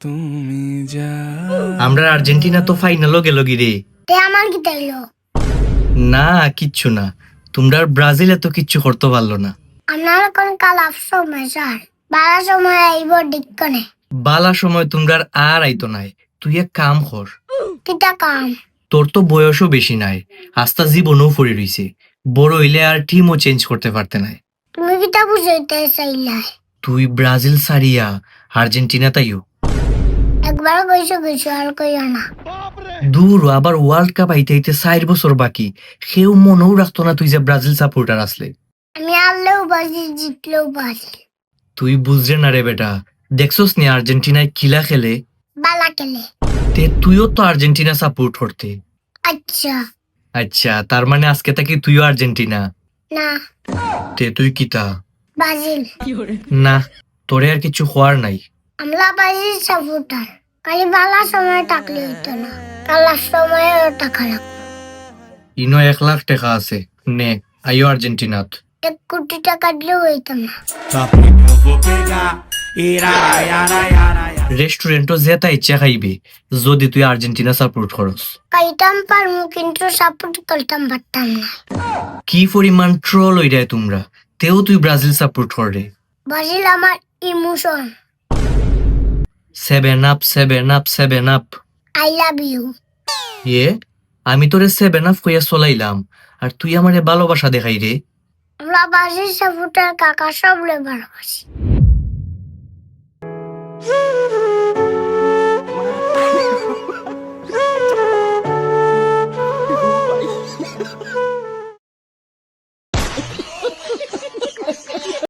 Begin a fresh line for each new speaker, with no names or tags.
তুমি যা
আমরা আর্জেন্টিনা তো ফাইনালও গেল গিরে।
তে আমার কি তাইলো?
না কিচ্ছু না, তোমরা ব্রাজিল এত কিচ্ছু করতে পারলো না।
আপনার কোন কাল সময় স্যার বারা সময় আইব ডিকনে
বালা সময় তোমরা আর আইতো নাই। তুই এক কাম কর,
কিতা কাম?
তোর তো বয়সও বেশি নাই, আস্তা জীবনও পড়ে রইছে। বড় হইলে আর টিমও চেঞ্জ করতে পারতে নাই।
তুমি কিতা বুঝাইতে চাইলাই?
তুই ব্রাজিল সারিয়া আর্জেন্টিনা তাইও
একবার কইছো আর কইও না।
দূর, আবার ওয়ার্ল্ড কাপ আইতে আইতে 4 বছর বাকি। কেউ মনেও রাখতো না তুই যে ব্রাজিল সাপোর্টার আসলে।
আমি আনলেও বাজি জিতলেও বাজি।
তুই বুঝরে না রে বেটা, দেখছস নি আর্জেন্টিনায় কিলা খেলে।
বালা কেলে।
তে তুইও তো আর্জেন্টিনা সাপোর্ট করতে।
আচ্ছা
আচ্ছা, তার মানে আজকে থেকে তুইও আর্জেন্টিনা?
না
তে তুই কিতা?
ব্রাজিল।
না, তোরে আর কিছু হওয়ার নাই।
আমরা বাজির সাপোর্টার। খালি বালা সময় থাকলে হইতো না, কালার সময়ও টাকা লাগবে।
ইনো 1 লাখ টাকা আছে, নে আইও আর্জেন্টিনাত।
1 কোটি টাকা দিলেও হইতো না।
রেস্টুরেন্টও যেটা ইচ্ছা খাইবে যদি তুই আর্জেন্টিনা সাপোর্ট করস।
খাইতাম পারমু কিন্তু সাপোর্ট করতাম পারতাম না।
কি পরিমাণ ট্রল হইরায় তোমরা, তেও তুই ব্রাজিল সাপোর্ট করে।
ব্রাজিল আমার emotion.
7 up 7 up 7 up.
I love you.
এ আমি তোরে 7 আপ কইয়া চলাইলাম, আর তুই আমারে ভালোবাসা দেখাই রে।
আমরা ব্রাজিল সাপোর্টার কাকা সব ভালোবাসি।